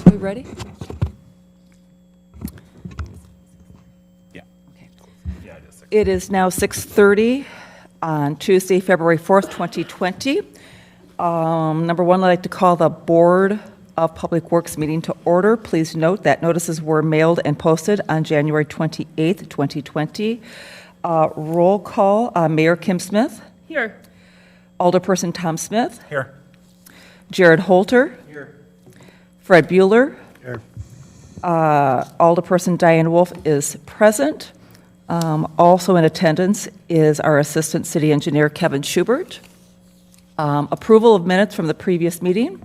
Are we ready? Yeah. Okay. Yeah, it is. It is now 6:30 on Tuesday, February 4th, 2020. Number one, I'd like to call the Board of Public Works meeting to order. Please note that notices were mailed and posted on January 28th, 2020. Roll call, Mayor Kim Smith. Here. Alderperson Tom Smith. Here. Jared Holter. Here. Fred Bueller. Here. Alderperson Diane Wolf is present. Also in attendance is our Assistant City Engineer, Kevin Schubert. Approval of minutes from the previous meeting.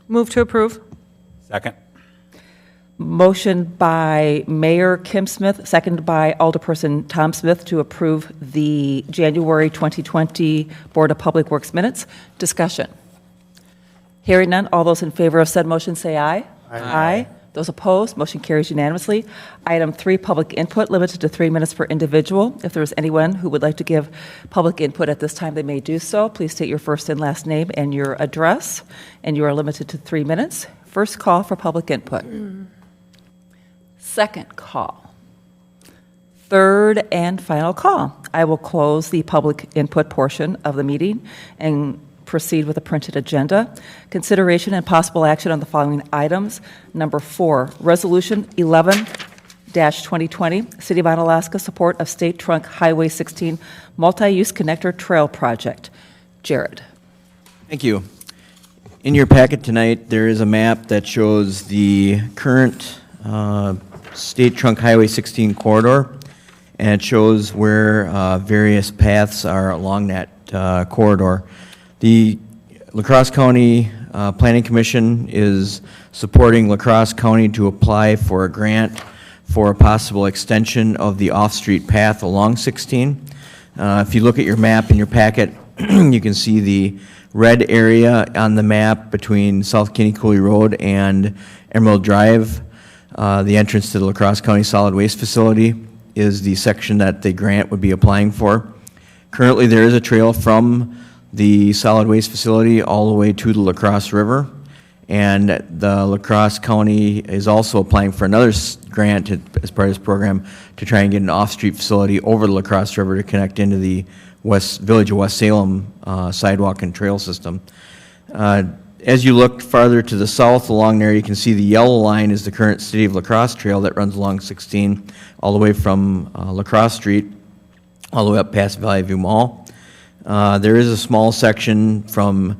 Move to approve. Second. Motion by Mayor Kim Smith, seconded by Alderperson Tom Smith to approve the January 2020 Board of Public Works minutes. Discussion. Hearing none, all those in favor of said motion say aye. Aye. Those opposed, motion carries unanimously. Item 3, public input, limited to 3 minutes per individual. If there is anyone who would like to give public input at this time, they may do so. Please state your first and last name and your address, and you are limited to 3 minutes. First call for public input. Second call. Third and final call. I will close the public input portion of the meeting and proceed with a printed agenda. Consideration and possible action on the following items. Number 4, Resolution 11-2020, City of Onalaska support of State Trunk Highway 16 Multi-Use Connector Trail Project. Jared. Thank you. In your packet tonight, there is a map that shows the current State Trunk Highway 16 corridor, and it shows where various paths are along that corridor. The La Crosse County Planning Commission is supporting La Crosse County to apply for a grant for a possible extension of the off-street path along 16. If you look at your map in your packet, you can see the red area on the map between South Kinney Coulee Road and Emerald Drive. The entrance to the La Crosse County Solid Waste Facility is the section that the grant would be applying for. Currently, there is a trail from the solid waste facility all the way to the La Crosse River, and the La Crosse County is also applying for another grant as part of this program to try and get an off-street facility over the La Crosse River to connect into the Village of West Salem sidewalk and trail system. As you look farther to the south along there, you can see the yellow line is the current City of La Crosse trail that runs along 16 all the way from La Crosse Street all the way up past Valley View Mall. There is a small section from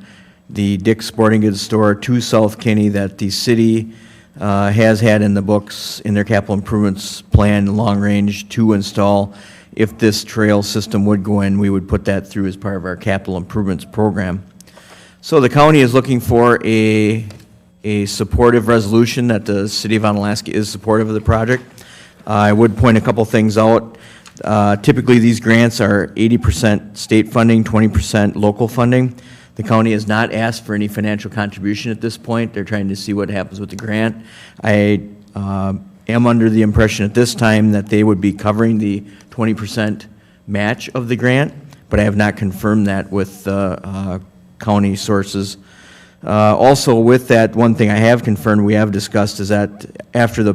the Dick's Sporting Goods store to South Kinney that the city has had in the books in their capital improvements plan long range to install. If this trail system would go in, we would put that through as part of our capital improvements program. So the county is looking for a supportive resolution that the City of Onalaska is supportive of the project. I would point a couple things out. Typically, these grants are 80% state funding, 20% local funding. The county has not asked for any financial contribution at this point. They're trying to see what happens with the grant. I am under the impression at this time that they would be covering the 20% match of the grant, but I have not confirmed that with county sources. Also, with that, one thing I have confirmed, we have discussed, is that after the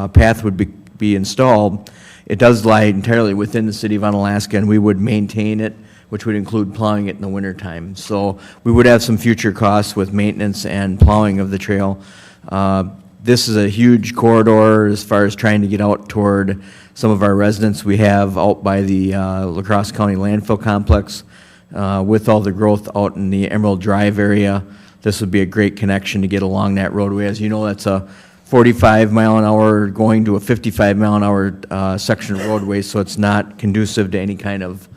path would be installed, it does lie entirely within the City of Onalaska, and we would maintain it, which would include plowing it in the wintertime. So we would have some future costs with maintenance and plowing of the trail. This is a huge corridor as far as trying to get out toward some of our residents we have out by the La Crosse County landfill complex. With all the growth out in the Emerald Drive area, this would be a great connection to get along that roadway. As you know, that's a 45 mile an hour going to a 55 mile an hour section of roadway, so it's not conducive to any kind of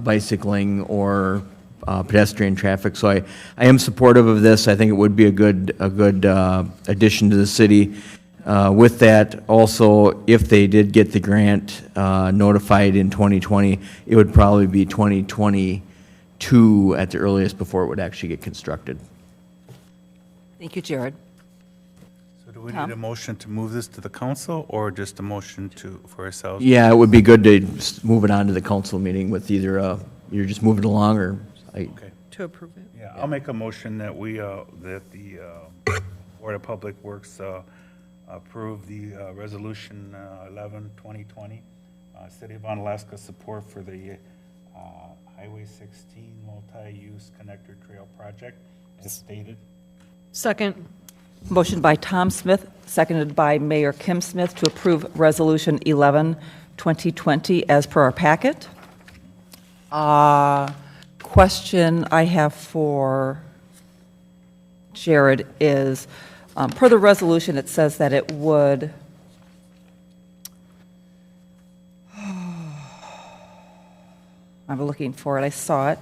bicycling or pedestrian traffic. So I am supportive of this. I think it would be a good addition to the city. With that, also, if they did get the grant notified in 2020, it would probably be 2022 at the earliest before it would actually get constructed. Thank you, Jared. So do we Tom? need a motion to move this to the council or just a motion for ourselves? Yeah, it would be good to move it on to the council meeting with either you're just moving along or Okay. To approve it. Yeah, I'll make a motion that we, that the Board of Public Works approve the Resolution 11, 2020, City of Onalaska support for the Highway 16 multi-use connector trail project as stated. Second. Motion by Tom Smith, seconded by Mayor Kim Smith to approve Resolution 11, 2020 as per our packet. Question I have for Jared is, per the resolution, it says that it would, I'm looking for it, I saw it.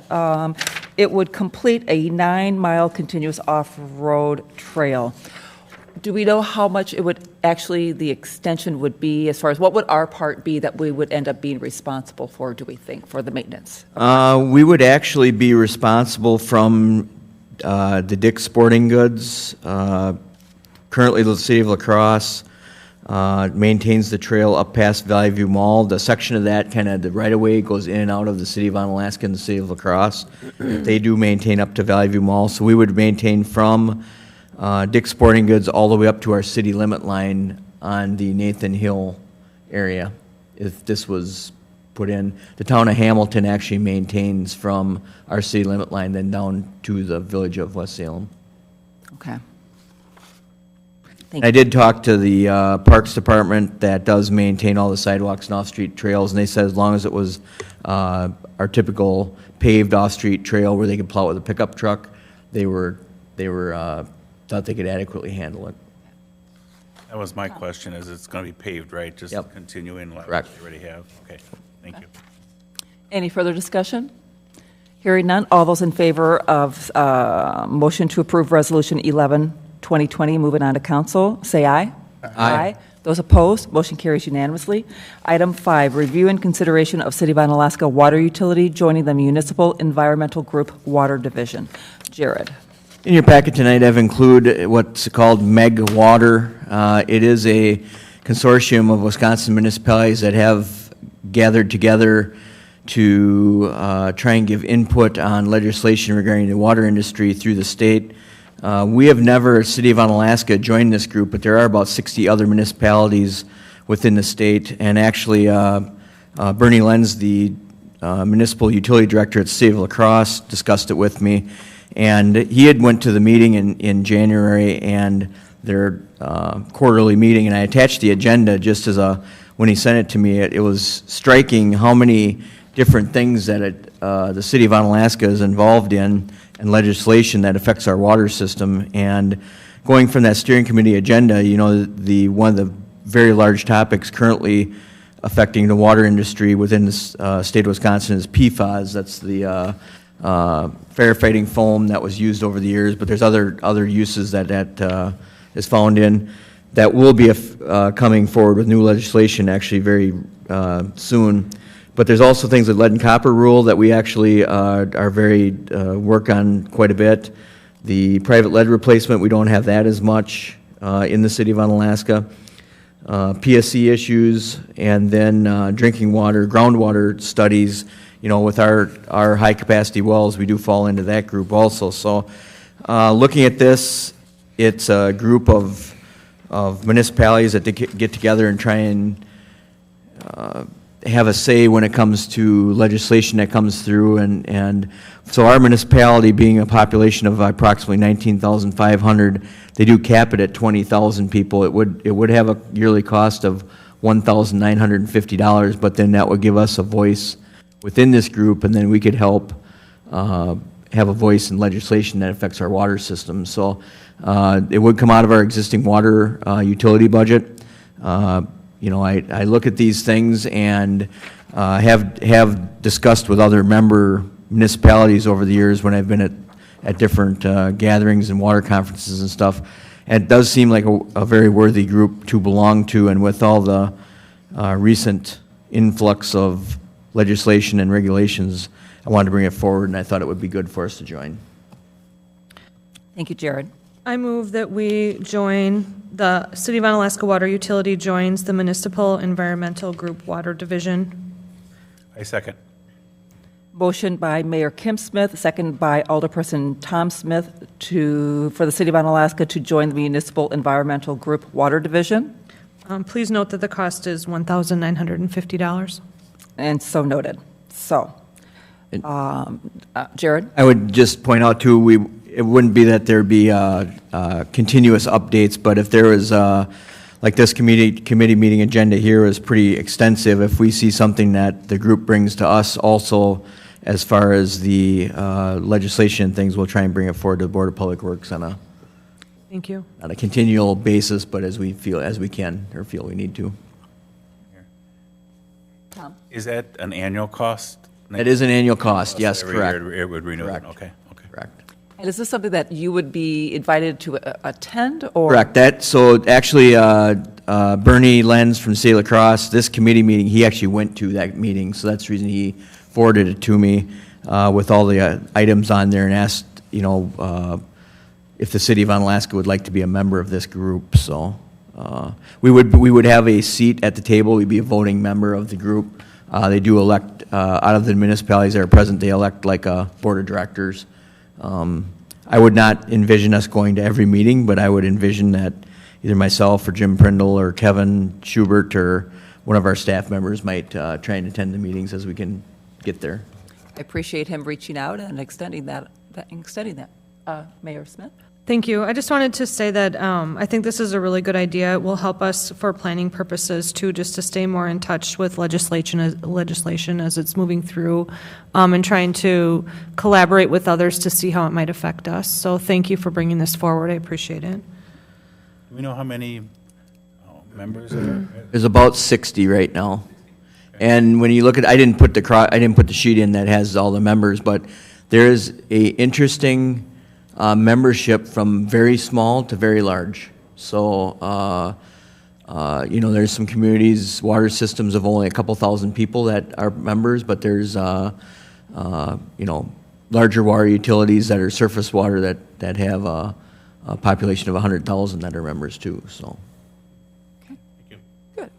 It would complete a 9-mile continuous off-road trail. Do we know how much it would actually, the extension would be, as far as what would our part be that we would end up being responsible for, do we think, for the maintenance? We would actually be responsible from the Dick's Sporting Goods. Currently, the City of La Crosse maintains the trail up past Valley View Mall. The section of that, kind of the right-of-way, goes in and out of the City of Onalaska and the City of La Crosse. They do maintain up to Valley View Mall, so we would maintain from Dick's Sporting Goods all the way up to our city limit line on the Nathan Hill area. If this was put in, the town of Hamilton actually maintains from our city limit line then down to the village of West Salem. Okay. I did talk to the Parks Department that does maintain all the sidewalks and off-street trails, and they said as long as it was our typical paved off-street trail where they could plow with a pickup truck, they thought they could adequately handle it. That was my question, is it's going to be paved, right? Just Yep. continuing like Correct. we already have? Okay, thank you. Any further discussion? Hearing none, all those in favor of motion to approve Resolution 11, 2020, moving on to council, say aye. Aye. Those opposed, motion carries unanimously. Item 5, review and consideration of City of Onalaska Water Utility joining the Municipal Environmental Group Water Division. Jared. In your packet tonight, I've included what's called MEG Water. It is a consortium of Wisconsin municipalities that have gathered together to try and give input on legislation regarding the water industry through the state. We have never, City of Onalaska, joined this group, but there are about 60 other municipalities within the state. And actually, Bernie Lenz, the municipal utility director at the City of La Crosse, discussed it with me. And he had went to the meeting in January and their quarterly meeting, and I attached the agenda just as when he sent it to me, it was striking how many different things that the City of Onalaska is involved in and legislation that affects our water system. And going from that steering committee agenda, you know, one of the very large topics currently affecting the water industry within the state of Wisconsin is PFAS. That's the firefighting foam that was used over the years, but there's other uses that is found in that will be coming forward with new legislation actually very soon. But there's also things like lead and copper rule that we actually are very work on quite a bit. The private lead replacement, we don't have that as much in the City of Onalaska. PSC issues, and then drinking water, groundwater studies. You know, with our high-capacity wells, we do fall into that group also. So looking at this, it's a group of municipalities that get together and try and have a say when it comes to legislation that comes through. And so our municipality, being a population of approximately 19,500, they do cap it at 20,000 people. It would have a yearly cost of $1,950, but then that would give us a voice within this group, and then we could help have a voice in legislation that affects our water system. So it would come out of our existing water utility budget. You know, I look at these things and have discussed with other member municipalities over the years when I've been at different gatherings and water conferences and stuff. And it does seem like a very worthy group to belong to, and with all the recent influx of legislation and regulations, I wanted to bring it forward, and I thought it would be good for us to join. Thank you, Jared. I move that we join, the City of Onalaska Water Utility joins the Municipal Environmental Group Water Division. I second. Motion by Mayor Kim Smith, second by Alderperson Tom Smith for the City of Onalaska to join the Municipal Environmental Group Water Division. Please note that the cost is $1,950. And so noted. So, Jared? I would just point out too, it wouldn't be that there'd be continuous updates, but if there was, like this committee meeting agenda here is pretty extensive, if we see something that the group brings to us also, as far as the legislation and things, we'll try and bring it forward to the Board of Public Works on Thank you. a continual basis, but as we can, or feel we need to. Tom? Is that an annual cost? It is an annual cost, yes, Every correct. year It would renew, Correct. okay. Correct. And is this something that you would be invited to attend, or? Correct. So actually, Bernie Lenz from State Lacrosse, this committee meeting, he actually went to that meeting, so that's the reason he forwarded it to me with all the items on there and asked, if the City of Onalaska would like to be a member of this group. So we would have a seat at the table. We'd be a voting member of the group. They do elect, out of the municipalities that are present, they elect like a board of directors. I would not envision us going to every meeting, but I would envision that either myself or Jim Prindle or Kevin Schubert or one of our staff members might try and attend the meetings as we can get there. I appreciate him reaching out and extending that. Mayor Smith? Thank you. I just wanted to say that I think this is a really good idea. It will help us for planning purposes too, just to stay more in touch with legislation as it's moving through, and trying to collaborate with others to see how it might affect us. So thank you for bringing this forward. I appreciate it. Do we know how many members are? There's about 60 right now. And when you look at, I didn't put the sheet in that has all the members, but there is a interesting membership from very small to very large. So, there's some communities, water systems of only a couple thousand people that are members, but there's, larger water utilities that are surface water that have a population of 100,000 that are members too, so. Good.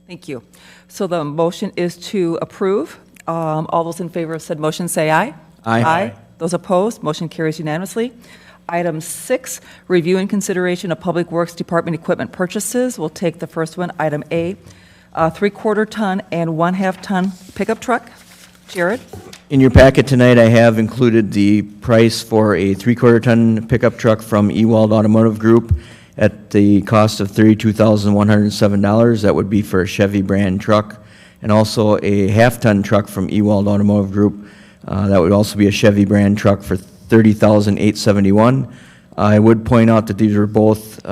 Thank you. So the motion is to approve. All those in favor of said motion say aye. Aye. Aye. Those opposed, motion carries unanimously. Item 6, review and consideration of Public Works Department equipment purchases. We'll take the first one, item A, 3/4 ton and 1/2 ton pickup truck. Jared? In your packet tonight, I have included the price for a 3/4 ton pickup truck from Ewald Automotive Group at the cost of $32,107. That would be for a Chevy brand truck. And also a 1/2 ton truck from Ewald Automotive Group. That would also be a Chevy brand truck for $30,871. I would point out that these were both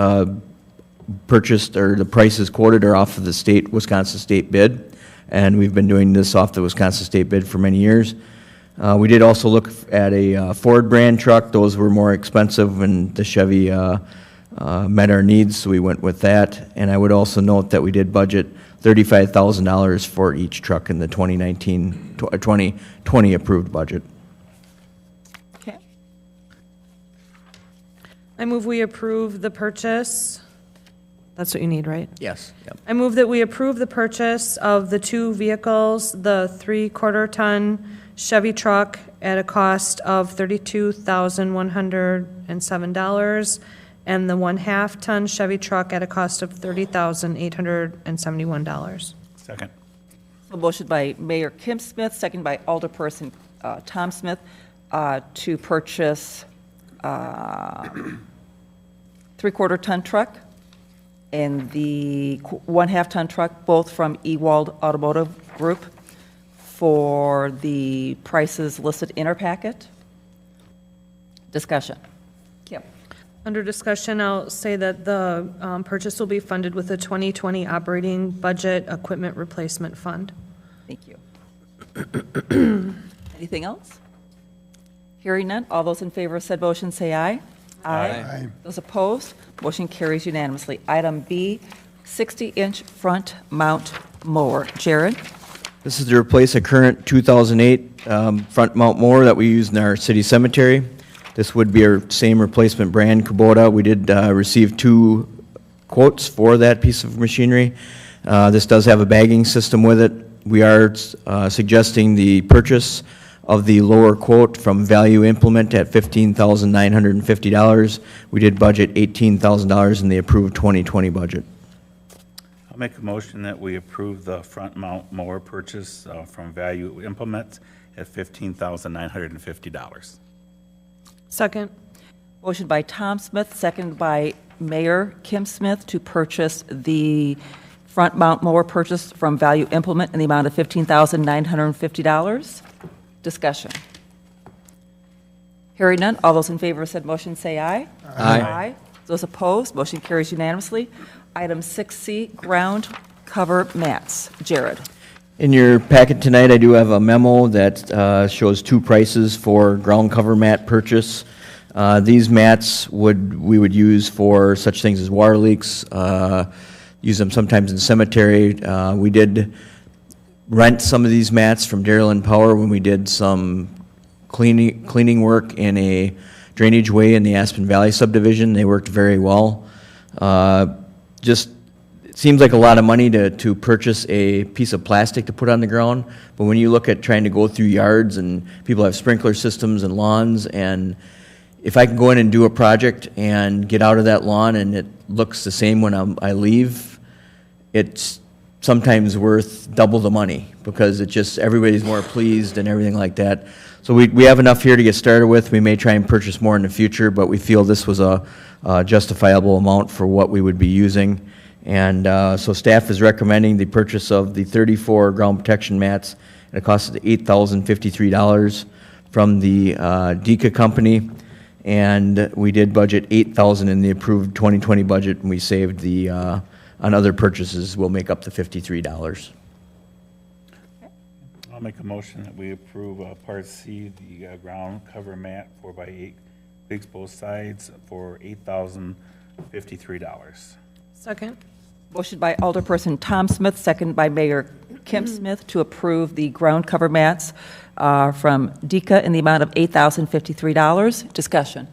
purchased, or the prices quoted are off of the Wisconsin state bid, and we've been doing this off the Wisconsin state bid for many years. We did also look at a Ford brand truck. Those were more expensive, and the Chevy met our needs, so we went with that. And I would also note that we did budget $35,000 for each truck in the 2020 approved budget. Okay. I move we approve the purchase. That's what you need, right? Yes. Yep. I move that we approve the purchase of the two vehicles, the 3/4 ton Chevy truck at a cost of $32,107, and the 1/2 ton Chevy truck at a cost of $30,871. Second. A motion by Mayor Kim Smith, second by Alderperson Tom Smith, to purchase 3/4 ton truck and the 1/2 ton truck, both from Ewald Automotive Group, for the prices listed in our packet. Discussion. Kim. Under discussion, I'll say that the purchase will be funded with the 2020 operating budget equipment replacement fund. Thank you. Anything else? Hearing none, all those in favor of said motion say aye. Aye. Those opposed, motion carries unanimously. Item B, 60-inch front mount mower. Jared? This is to replace a current 2008 front mount mower that we use in our city cemetery. This would be our same replacement brand, Kubota. We did receive 2 quotes for that piece of machinery. This does have a bagging system with it. We are suggesting the purchase of the lower quote from Value Implement at $15,950. We did budget $18,000 in the approved 2020 budget. I'll make a motion that we approve the front mount mower purchase from Value Implement at $15,950. Second. Motion by Tom Smith, seconded by Mayor Kim Smith to purchase the front mount mower purchase from Value Implement in the amount of $15,950. Discussion. Hearing none, all those in favor of said motion say aye. Aye. Those opposed, motion carries unanimously. Item 6C, ground cover mats. Jared. In your packet tonight, I do have a memo that shows two prices for ground cover mat purchase. These mats we would use for such things as water leaks, use them sometimes in cemetery. We did rent some of these mats from Darrell & Power when we did some cleaning work in a drainage way in the Aspen Valley subdivision. They worked very well. Just it seems like a lot of money to purchase a piece of plastic to put on the ground, but when you look at trying to go through yards and people have sprinkler systems and lawns, and if I can go in and do a project and get out of that lawn and it looks the same when I leave, it's sometimes worth double the money because it just, everybody's more pleased and everything like that. So we have enough here to get started with. We may try and purchase more in the future, but we feel this was a justifiable amount for what we would be using. And so staff is recommending the purchase of the 34 ground protection mats at a cost of $8,053 from the DECA company. And we did budget $8,000 in the approved 2020 budget, and we saved the, on other purchases, we'll make up the $53. I'll make a motion that we approve Part C, the ground cover mat 4x8, bigs both sides for $8,053. Second. Motion by Alderperson Tom Smith, seconded by Mayor Kim Smith to approve the ground cover mats from DECA in the amount of $8,053. Discussion.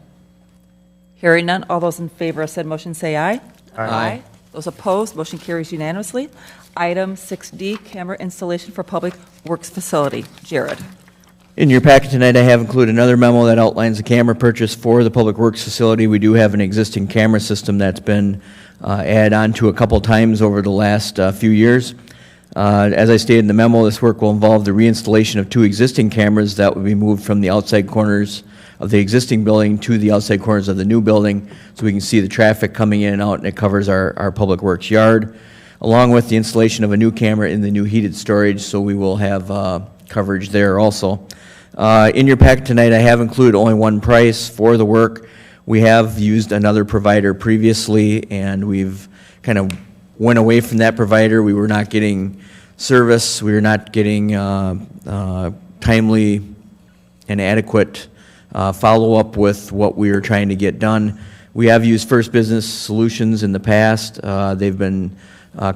Hearing none, all those in favor of said motion say aye. Aye. Those opposed, motion carries unanimously. Item 6D, camera installation for Public Works Facility. Jared. In your packet tonight, I have included another memo that outlines the camera purchase for the Public Works facility. We do have an existing camera system that's been added on to a couple times over the last few years. As I stated in the memo, this work will involve the reinstallation of two existing cameras that will be moved from the outside corners of the existing building to the outside corners of the new building so we can see the traffic coming in and out, and it covers our Public Works yard, along with the installation of a new camera in the new heated storage, so we will have coverage there also. In your packet tonight, I have included only one price for the work. We have used another provider previously, and we've kind of went away from that provider. We were not getting service. We were not getting timely and adequate follow-up with what we were trying to get done. We have used First Business Solutions in the past. They've been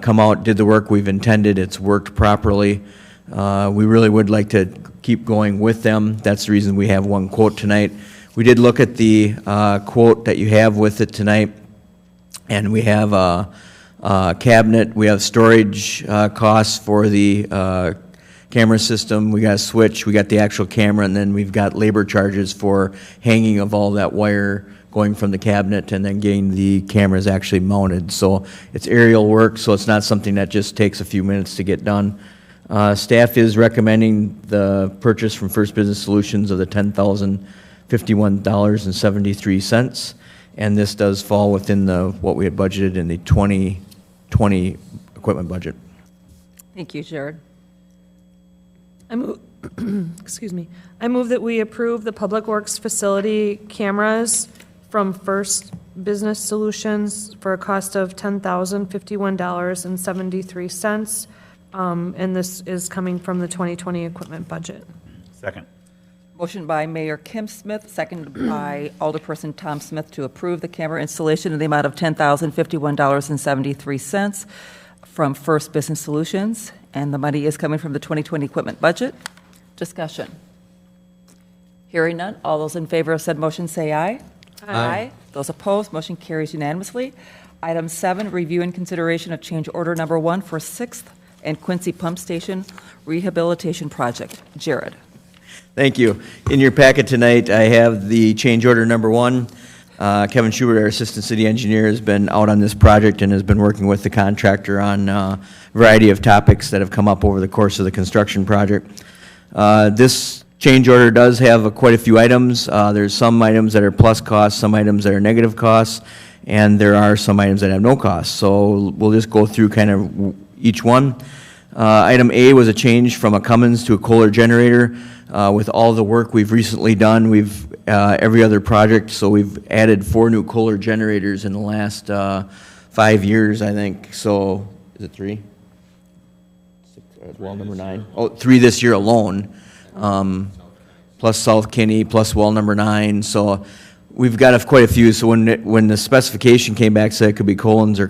come out, did the work we've intended. It's worked properly. We really would like to keep going with them. That's the reason we have one quote tonight. We did look at the quote that you have with it tonight, and we have a cabinet. We have storage costs for the camera system. We got a switch. We got the actual camera, and then we've got labor charges for hanging of all that wire going from the cabinet and then getting the cameras actually mounted. So it's aerial work, so it's not something that just takes a few minutes to get done. Staff is recommending the purchase from First Business Solutions of the $10,051.73, and this does fall within what we had budgeted in the 2020 equipment budget. Thank you, Jared. I move, excuse me. I move that we approve the Public Works facility cameras from First Business Solutions for a cost of $10,051.73. And this is coming from the 2020 equipment budget. Second. Motion by Mayor Kim Smith, seconded by Alderperson Tom Smith to approve the camera installation in the amount of $10,051.73 from First Business Solutions, and the money is coming from the 2020 equipment budget. Discussion. Hearing none, all those in favor of said motion say aye. Aye. Those opposed, motion carries unanimously. Item 7, review and consideration of change order number 1 for 6th and Quincy Pump Station Rehabilitation Project. Jared. Thank you. In your packet tonight, I have the change order number 1. Kevin Schubert, our Assistant City Engineer, has been out on this project and has been working with the contractor on a variety of topics that have come up over the course of the construction project. This change order does have quite a few items. There's some items that are plus costs, some items that are negative costs, and there are some items that have no costs. So we'll just go through kind of each one. Item A was a change from a Cummins to a Kohler generator. With all the work we've recently done, we've every other project, so we've added 4 new Kohler generators in the last 5 years, I think. So is it 3? Well, number 9. Oh, 3 this year alone, plus South Kinney, plus well number 9. So we've got quite a few. So when the specification came back, said it could be Cummins or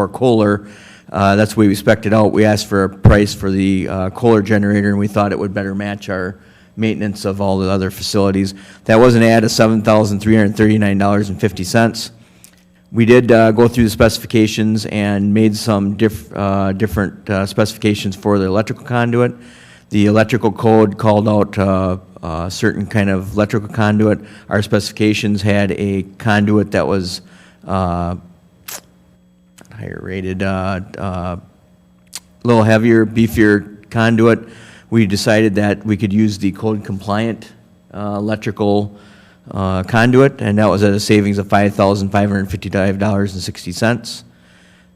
Kohler. That's the way we spec'd it out. We asked for a price for the Kohler generator, and we thought it would better match our maintenance of all the other facilities. That was an add of $7,339.50. We did go through the specifications and made some different specifications for the electrical conduit. The electrical code called out a certain kind of electrical conduit. Our specifications had a conduit that was higher rated, a little heavier, beefier conduit. We decided that we could use the code compliant electrical conduit, and that was at a savings of $5,555.60.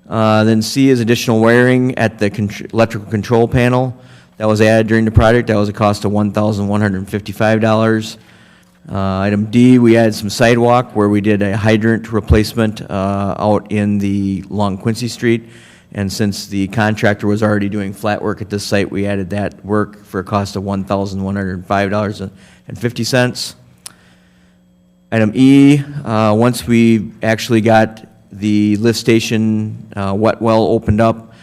Then C is additional wiring at the electrical control panel. That was added during the project. That was a cost of $1,155. Item D, we added some sidewalk where we did a hydrant replacement out along Quincy Street. And since the contractor was already doing flat work at this site, we added that work for a cost of $1,105.50. Item E, once we actually got the lift station wet well opened up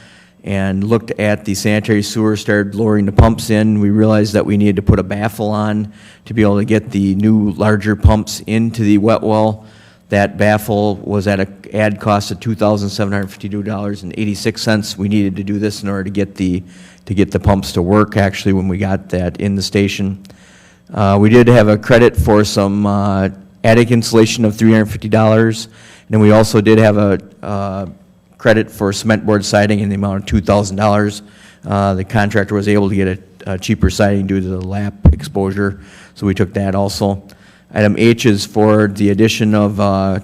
and looked at the sanitary sewer, started lowering the pumps in, we realized that we needed to put a baffle on to be able to get the new larger pumps into the wet well. That baffle was at an add cost of $2,752.86. We needed to do this in order to get the pumps to work, actually, when we got that in the station. We did have a credit for some attic insulation of $350, and then we also did have a credit for cement board siding in the amount of $2,000. The contractor was able to get a cheaper siding due to the lap exposure, so we took that also. Item H is for the addition of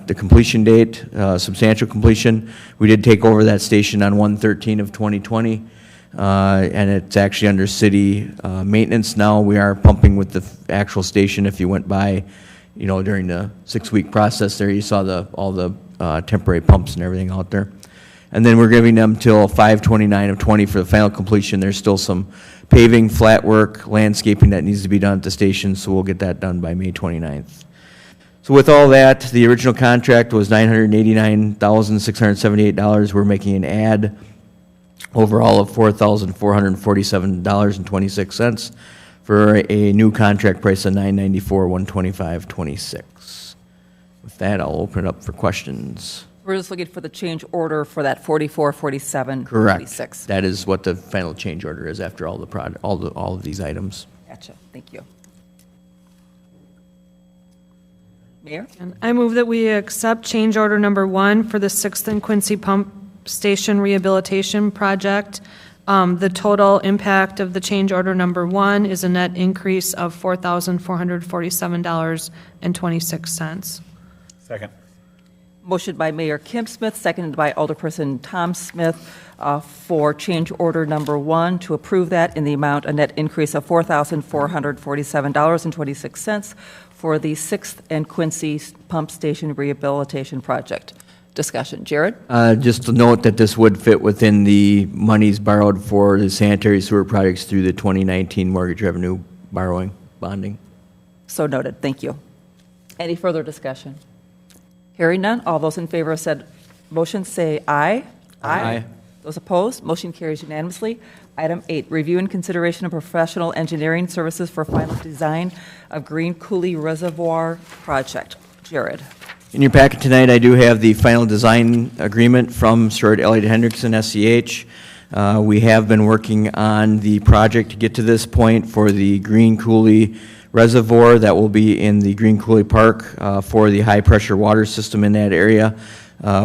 the completion date, substantial completion. We did take over that station on 1/13 of 2020, and it's actually under city maintenance now. We are pumping with the actual station. If you went by, during the 6-week process there, you saw all the temporary pumps and everything out there. And then we're giving them till 5/29 of 20 for the final completion. There's still some paving, flat work, landscaping that needs to be done at the station, so we'll get that done by May 29th. So with all that, the original contract was $989,678. We're making an add overall of $4,447.26 for a new contract price of $994,125.26. With that, I'll open it up for questions. We're just looking for the change order for that 4447. Correct. 26. That is what the final change order is after all of these items. Gotcha. Thank you. Mayor? And I move that we accept change order number 1 for the 6th and Quincy Pump Station Rehabilitation Project. The total impact of the change order number 1 is a net increase of $4,447.26. Second. Motion by Mayor Kim Smith, seconded by Alderperson Tom Smith for change order number 1 to approve that in the amount, a net increase of $4,447.26 for the 6th and Quincy Pump Station Rehabilitation Project. Discussion. Jared? Just to note that this would fit within the monies borrowed for the sanitary sewer projects through the 2019 mortgage revenue borrowing, bonding. So noted. Thank you. Any further discussion? Hearing none, all those in favor of said motion say aye. Aye. Those opposed, motion carries unanimously. Item 8, review and consideration of professional engineering services for final design of Green Coulee Reservoir Project. Jared. In your packet tonight, I do have the final design agreement from Stuart Elliott Hendrickson, SCH. We have been working on the project to get to this point for the Green Coulee Reservoir that will be in the Green Coulee Park for the high-pressure water system in that area.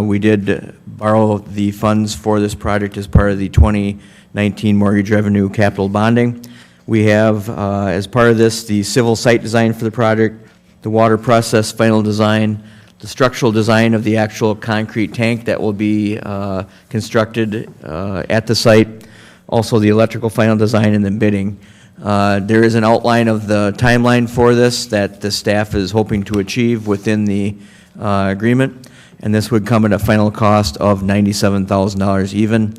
We did borrow the funds for this project as part of the 2019 mortgage revenue capital bonding. We have, as part of this, the civil site design for the project, the water process final design, the structural design of the actual concrete tank that will be constructed at the site, also the electrical final design, and then bidding. There is an outline of the timeline for this that the staff is hoping to achieve within the agreement, and this would come at a final cost of $97,000 even,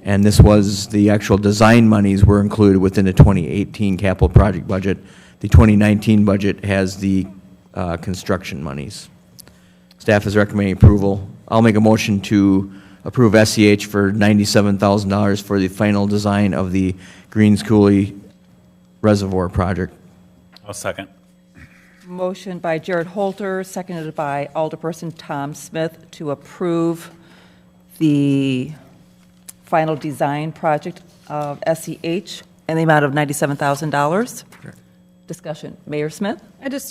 and this was, the actual design monies were included within the 2018 capital project budget. The 2019 budget has the construction monies. Staff is recommending approval. I'll make a motion to approve SEH for $97,000 for the final design of the Greens Coulee Reservoir project. I'll second. Motion by Jared Holter, seconded by Alderperson Tom Smith to approve the final design project of SEH in the amount of $97,000. Discussion. Mayor Smith?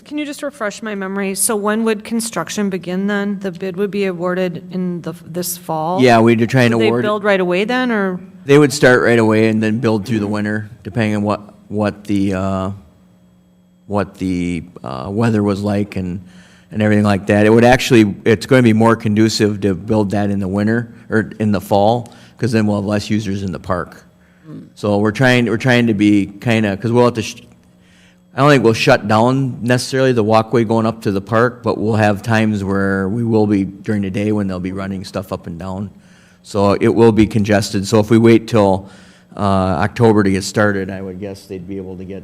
Can you just refresh my memory? So when would construction begin then? The bid would be awarded in this fall? Yeah, we're trying to Would they award. build right away then, or? They would start right away and then build through the winter, depending on what the weather was like and everything like that. It would actually, it's going to be more conducive to build that in the winter or in the fall, because then we'll have less users in the park. So we're trying to be kind of, because we'll have to, I don't think we'll shut down necessarily the walkway going up to the park, but we'll have times where we will be during the day when they'll be running stuff up and down. So it will be congested. So if we wait till October to get started, I would guess they'd be able to get,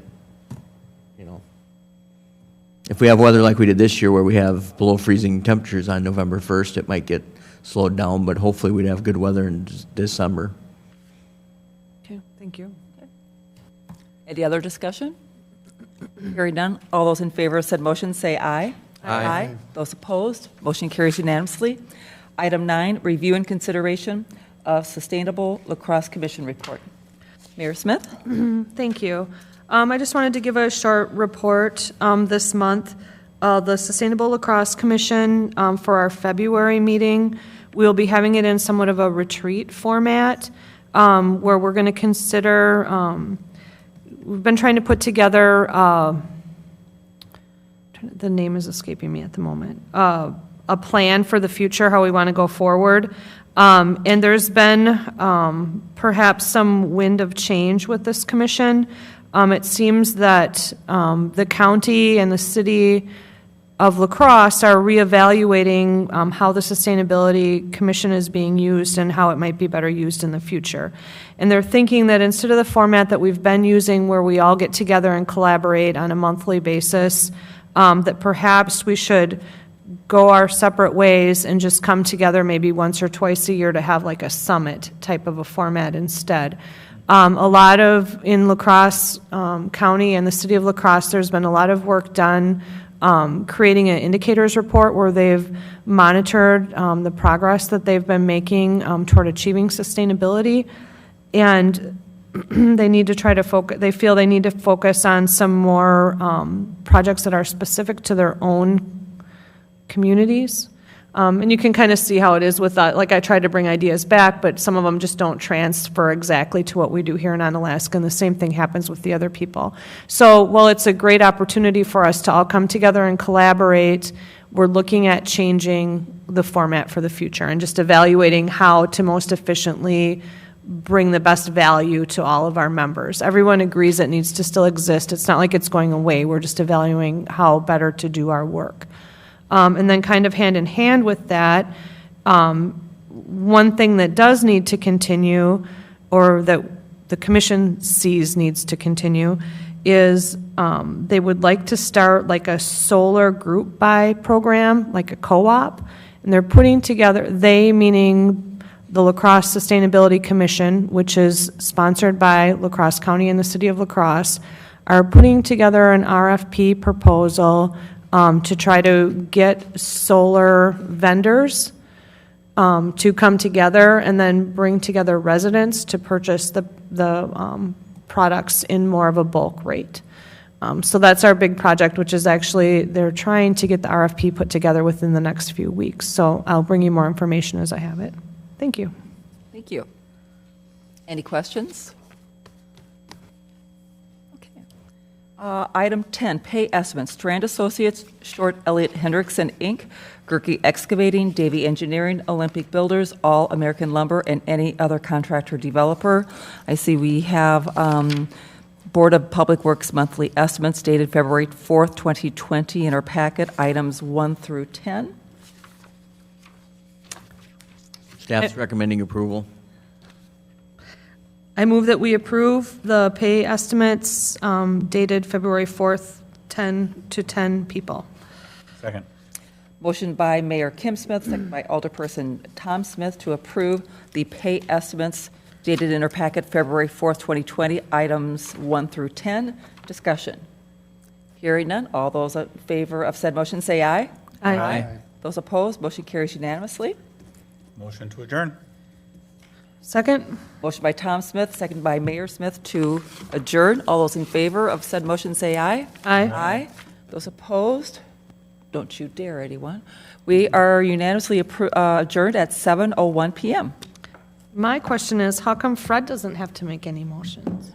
if we have weather like we did this year where we have below freezing temperatures on November 1st, it might get slowed down, but hopefully we'd have good weather in December. Okay, thank you. Any other discussion? Hearing none. All those in favor of said motion say aye. Aye. Those opposed, motion carries unanimously. Item 9, review and consideration of Sustainable Lacrosse Commission report. Mayor Smith? Thank you. I just wanted to give a short report this month. The Sustainable Lacrosse Commission, for our February meeting, we'll be having it in somewhat of a retreat format, where we're going to consider, we've been trying to put together, the name is escaping me at the moment, a plan for the future, how we want to go forward. And there's been perhaps some wind of change with this commission. It seems that the county and the city of La Crosse are reevaluating how the Sustainability Commission is being used and how it might be better used in the future. And they're thinking that instead of the format that we've been using where we all get together and collaborate on a monthly basis, that perhaps we should go our separate ways and just come together maybe once or twice a year to have like a summit type of a format instead. A lot of, in La Crosse County and the city of La Crosse, there's been a lot of work done creating an indicators report where they've monitored the progress that they've been making toward achieving sustainability. And they need to try to focus, they feel they need to focus on some more projects that are specific to their own communities. And you can kind of see how it is with that. Like I tried to bring ideas back, but some of them just don't transfer exactly to what we do here in Onalaska, and the same thing happens with the other people. So while it's a great opportunity for us to all come together and collaborate, we're looking at changing the format for the future and just evaluating how to most efficiently bring the best value to all of our members. Everyone agrees it needs to still exist. It's not like it's going away. We're just evaluating how better to do our work. And then kind of hand in hand with that, one thing that does need to continue, or that the commission sees needs to continue, is they would like to start like a solar group buy program, like a co-op. And they're putting together, they meaning the La Crosse Sustainability Commission, which is sponsored by La Crosse County and the city of La Crosse, are putting together an RFP proposal to try to get solar vendors to come together and then bring together residents to purchase the products in more of a bulk rate. So that's our big project, which is actually, they're trying to get the RFP put together within the next few weeks. So I'll bring you more information as I have it. Thank you. Thank you. Any questions? Okay. Item 10, pay estimates. Strand Associates, Short Elliott Hendrickson, Inc., Gerke Excavating, Davy Engineering, Olympic Builders, All American Lumber, and any other contractor developer. I see we have Board of Public Works monthly estimates dated February 4th, 2020 in our packet, items 1 through 10. Staff's recommending approval. I move that we approve the pay estimates dated February 4th, 10 to 10 people. Second. Motion by Mayor Kim Smith, second by Alderperson Tom Smith to approve the pay estimates dated in our packet February 4th, 2020, items 1 through 10. Discussion. Hearing none, all those in favor of said motion say aye. Aye. Those opposed, motion carries unanimously. Motion to adjourn. Second? Motion by Tom Smith, second by Mayor Smith to adjourn. All those in favor of said motion say aye. Aye. Aye. Those opposed, don't you dare, anyone. We are unanimously adjourned at 7:01 PM. My question is, how come Fred doesn't have to make any motions?